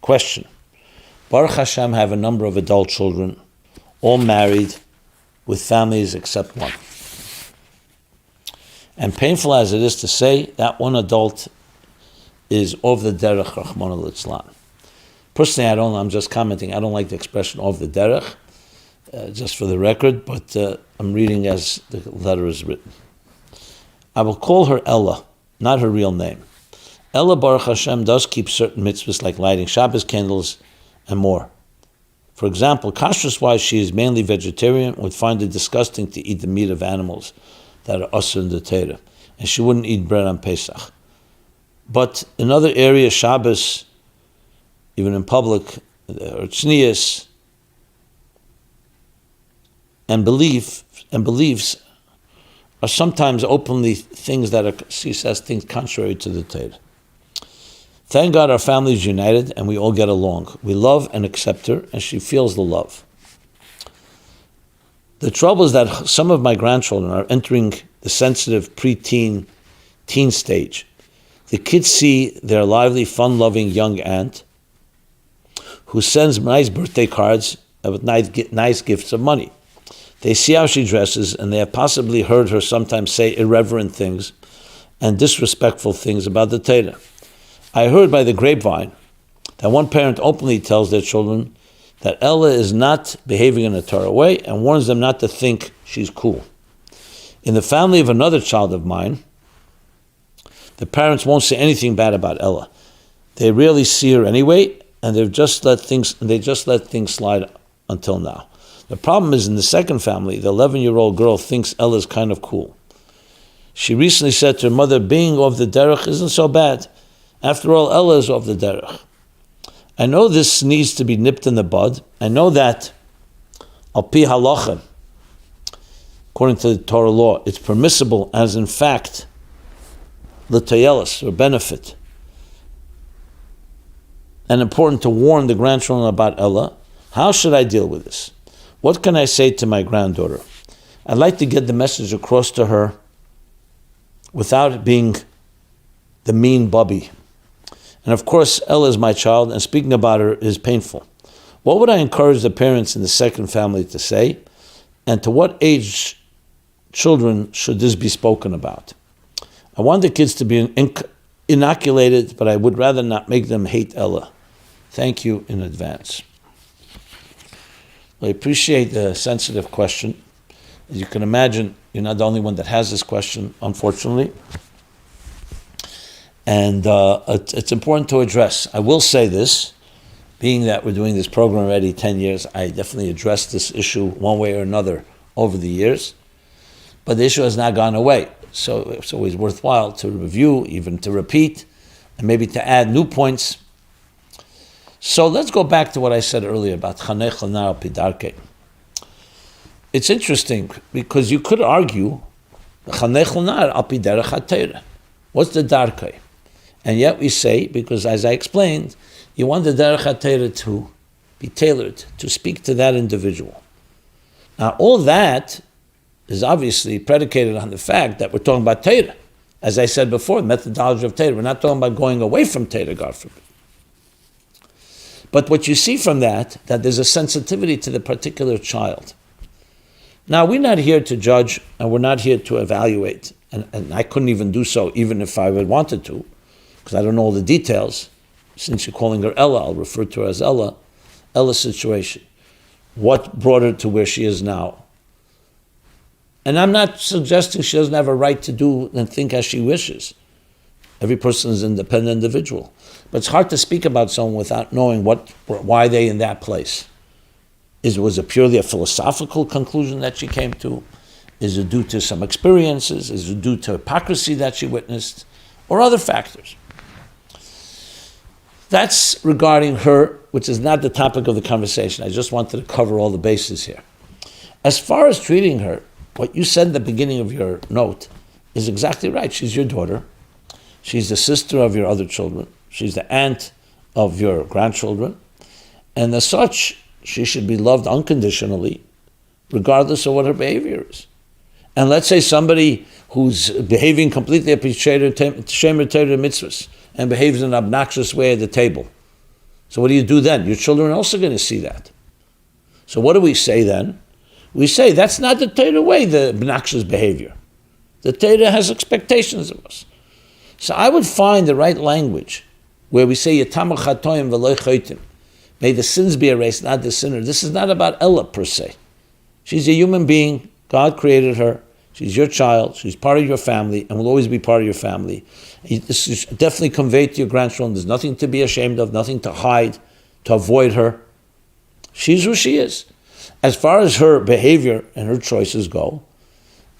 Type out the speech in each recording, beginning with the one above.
Question. Baruch Hashem, have a number of adult children, all married, with families except one. And painful as it is to say, that one adult is of the derech Rachmana litzlan. Personally, I'm just commenting, I don't like the expression of the derech, just for the record, but I'm reading as the letter is written. I will call her Ella, not her real name. Ella, Baruch Hashem, does keep certain mitzvahs like lighting Shabbos candles and more. For example, kashrus-wise, she is mainly vegetarian, would find it disgusting to eat the meat of animals that are asur in the Torah, and she wouldn't eat bread on Pesach. But in other areas, Shabbos, even in public, or tznius, and beliefs are sometimes openly things that are, she says, things contrary to the Torah. Thank God our family is united and we all get along. We love and accept her, and she feels the love. The trouble is that some of my grandchildren are entering the sensitive pre-teen, teen stage. The kids see their lively, fun-loving young aunt who sends nice birthday cards with nice gifts of money. They see how she dresses, and they have possibly heard her sometimes say irreverent things and disrespectful things about the Torah. I heard by the grapevine that one parent openly tells their children that Ella is not behaving in a Torah way and warns them not to think she's cool. In the family of another child of mine, the parents won't say anything bad about Ella. They rarely see her anyway, and they just let things slide until now. The problem is in the second family, the 11-year-old girl thinks Ella is kind of cool. She recently said to her mother, being of the derech isn't so bad. After all, Ella is of the derech. I know this needs to be nipped in the bud. I know that, al pi halacha, according to the Torah law, it's permissible as in fact, l'tayelis, or benefit, and important to warn the grandchildren about Ella. How should I deal with this? What can I say to my granddaughter? I'd like to get the message across to her without it being the mean bubby. And of course, Ella is my child, and speaking about her is painful. What would I encourage the parents in the second family to say? And to what age children should this be spoken about? I want the kids to be inoculated, but I would rather not make them hate Ella. Thank you in advance. I appreciate the sensitive question. As you can imagine, you're not the only one that has this question, unfortunately. And it's important to address. I will say this, being that we're doing this program already 10 years, I definitely addressed this issue one way or another over the years, but the issue has not gone away. So it's always worthwhile to review, even to repeat, and maybe to add new points. So let's go back to what I said earlier about Chanech L'nar al pi darkei. It's interesting because you could argue Chanech L'nar al pi derech haTorah. What's the darkei? And yet we say, because as I explained, you want the derech haTorah to be tailored, to speak to that individual. Now all that is obviously predicated on the fact that we're talking about Torah. As I said before, the methodology of Torah. We're not talking about going away from Torah, God forbid. But what you see from that there's a sensitivity to the particular child. Now, we're not here to judge, and we're not here to evaluate, and I couldn't even do so, even if I would wanted to, because I don't know all the details. Since you're calling her Ella, I'll refer to her as Ella. Ella's situation. What brought her to where she is now? And I'm not suggesting she doesn't have a right to do and think as she wishes. Every person is an independent individual. But it's hard to speak about someone without knowing why they in that place. Was it purely a philosophical conclusion that she came to? Is it due to some experiences? Is it due to hypocrisy that she witnessed? Or other factors? That's regarding her, which is not the topic of the conversation. I just wanted to cover all the bases here. As far as treating her, what you said at the beginning of your note is exactly right. She's your daughter. She's the sister of your other children. She's the aunt of your grandchildren. And as such, she should be loved unconditionally, regardless of what her behavior is. And let's say somebody who's behaving completely shemer Torah mitzvahs and behaves in an obnoxious way at the table. So what do you do then? Your children are also going to see that. So what do we say then? We say that's not the Torah way, the obnoxious behavior. The Torah has expectations of us. So I would find the right language where we say, Yatamu chatoim v'lo chotim. May the sins be erased, not the sinner. This is not about Ella per se. She's a human being. God created her. She's your child. She's part of your family and will always be part of your family. This is definitely conveyed to your grandchildren. There's nothing to be ashamed of, nothing to hide, to avoid her. She's who she is. As far as her behavior and her choices go,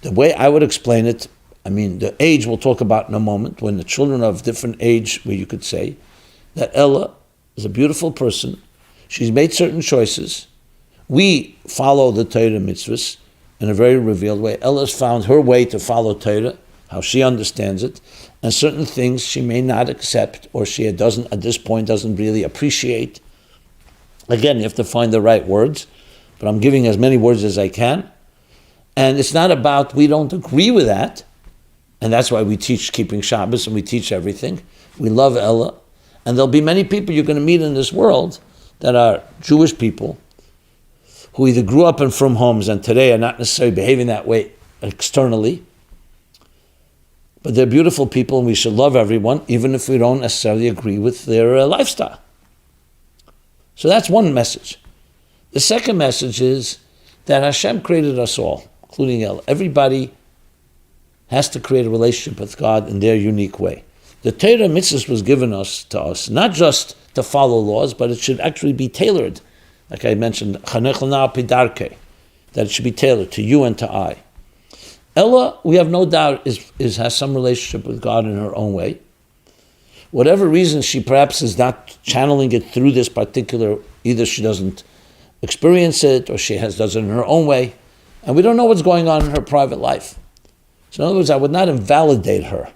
the way I would explain it, the age we'll talk about in a moment, when the children are of different age, where you could say that Ella is a beautiful person. She's made certain choices. We follow the Torah mitzvahs in a very revealed way. Ella's found her way to follow Torah, how she understands it, and certain things she may not accept or she doesn't, at this point, doesn't really appreciate. Again, you have to find the right words, but I'm giving as many words as I can. And it's not about we don't agree with that, and that's why we teach keeping Shabbos and we teach everything. We love Ella, and there'll be many people you're going to meet in this world that are Jewish people who either grew up in frum homes and today are not necessarily behaving that way externally, but they're beautiful people and we should love everyone, even if we don't necessarily agree with their lifestyle. So that's one message. The second message is that Hashem created us all, including Ella. Everybody has to create a relationship with God in their unique way. The Torah mitzvahs was given to us, not just to follow laws, but it should actually be tailored. Like I mentioned, chanech lana al pi darkei, that it should be tailored to you and to I. Ella, we have no doubt, has some relationship with God in her own way. Whatever reason she perhaps is not channeling it through this particular, either she doesn't experience it or she does it in her own way, and we don't know what's going on in her private life. So in other words, I would not invalidate her,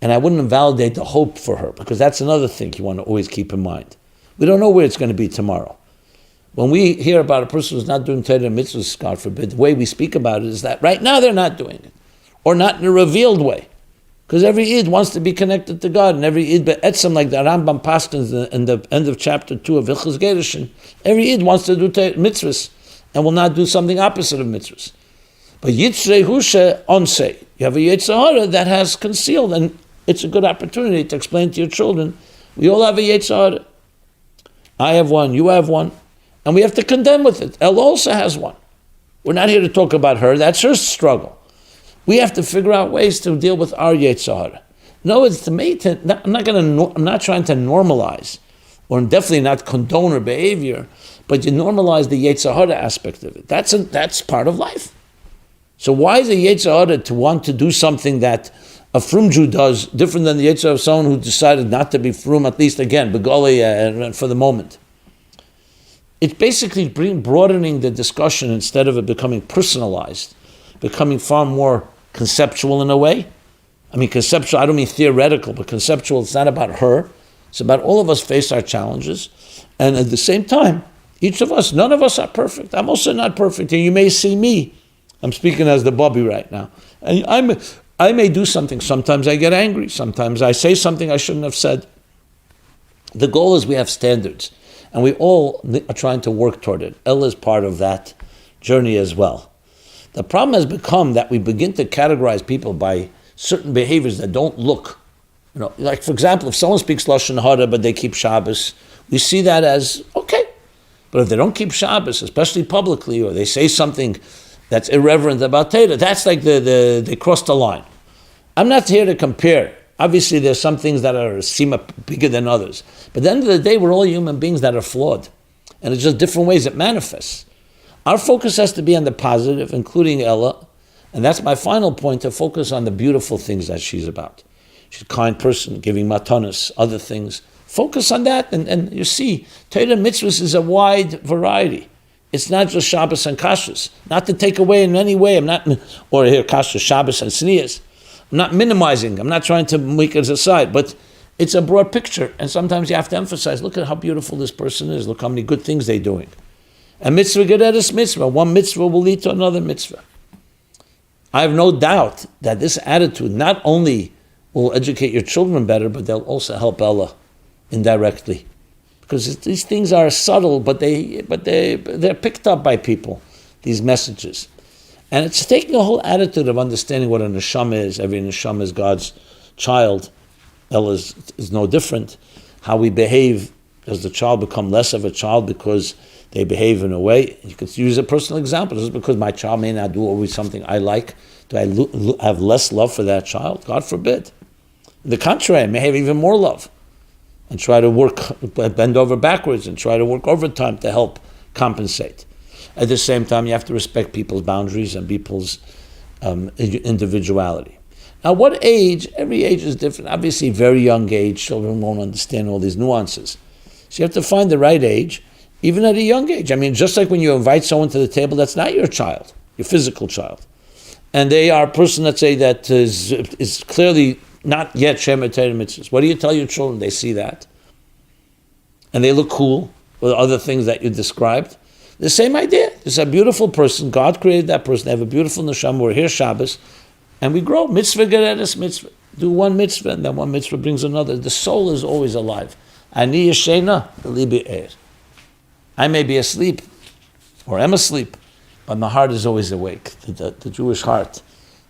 and I wouldn't invalidate the hope for her, because that's another thing you want to always keep in mind. We don't know where it's going to be tomorrow. When we hear about a person who's not doing Torah mitzvahs, God forbid, the way we speak about it is that right now they're not doing it, or not in a revealed way. Because every Eid wants to be connected to God, and every Eid be'etzem, like the Rambam paskins in the end of chapter 2 of Hilchos Gerushin, every Eid wants to do mitzvahs, and will not do something opposite of mitzvahs. But Yitzrei Hushe Onsei, you have a Yetzer Hara that has concealed, and it's a good opportunity to explain to your children, we all have a Yetzer Hara. I have one, you have one, and we have to condemn with it. Ella also has one. We're not here to talk about her, that's her struggle. We have to figure out ways to deal with our Yetzer Hara. No, it's to me. I'm not trying to normalize, or definitely not condone her behavior, but you normalize the Yetzer Hara aspect of it. That's part of life. So why is a Yetzer Hara to want to do something that a frum Jew does different than the Yetzer Hara of someone who decided not to be frum, at least again, begoli for the moment? It's basically broadening the discussion instead of it becoming personalized, becoming far more conceptual in a way. Conceptual, I don't mean theoretical, but conceptual. It's not about her. It's about all of us face our challenges. And at the same time, each of us, none of us are perfect. I'm also not perfect. And you may see me. I'm speaking as the Bobby right now. And I may do something. Sometimes I get angry. Sometimes I say something I shouldn't have said. The goal is we have standards. And we all are trying to work toward it. Ella is part of that journey as well. The problem has become that we begin to categorize people by certain behaviors that don't look, like for example, if someone speaks Lashon Hara but they keep Shabbos, we see that as okay. But if they don't keep Shabbos, especially publicly, or they say something that's irreverent about Torah, that's like they crossed the line. I'm not here to compare. Obviously, there's some things that seem bigger than others. But at the end of the day, we're all human beings that are flawed. And it's just different ways it manifests. Our focus has to be on the positive, including Ella. And that's my final point, to focus on the beautiful things that she's about. She's a kind person, giving matanos, other things. Focus on that, and you see, Torah mitzvahs is a wide variety. It's not just Shabbos and Kashrus. Not to take away in any way, or here Kashrus, Shabbos and Tznius. I'm not minimizing, I'm not trying to make it aside, but it's a broad picture, and sometimes you have to emphasize, look at how beautiful this person is, look how many good things they're doing. A mitzvah geredes mitzvah, one mitzvah will lead to another mitzvah. I have no doubt that this attitude not only will educate your children better, but they'll also help Ella indirectly. because these things are subtle, but they're picked up by people, these messages. And it's taking a whole attitude of understanding what a neshama is. Every neshama is God's child. Ella is no different. How we behave, does the child become less of a child because they behave in a way? You could use a personal example. Just because my child may not do always something I like, do I have less love for that child? God forbid. On the contrary, I may have even more love and try to bend over backwards and try to work overtime to help compensate. At the same time, you have to respect people's boundaries and people's individuality. Now, what age? Every age is different. Obviously, very young age, children won't understand all these nuances. So you have to find the right age, even at a young age. I mean, just like when you invite someone to the table, that's not your child, your physical child. And they are a person, let's say, that is clearly not yet Shemer Torah mitzvahs. What do you tell your children? They see that. And they look cool with other things that you described. The same idea. There's a beautiful person. God created that person. They have a beautiful neshama. We're here Shabbos. And we grow. Mitzvah geredes mitzvah. Do one mitzvah, and then one mitzvah brings another. The soul is always alive. Ani yeshena, libi er. I may be asleep, or am asleep, but my heart is always awake. The Jewish heart,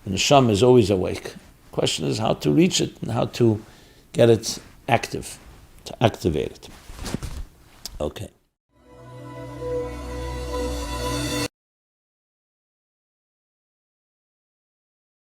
the neshama is always awake. The question is how to reach it and how to get it active, to activate it. Okay.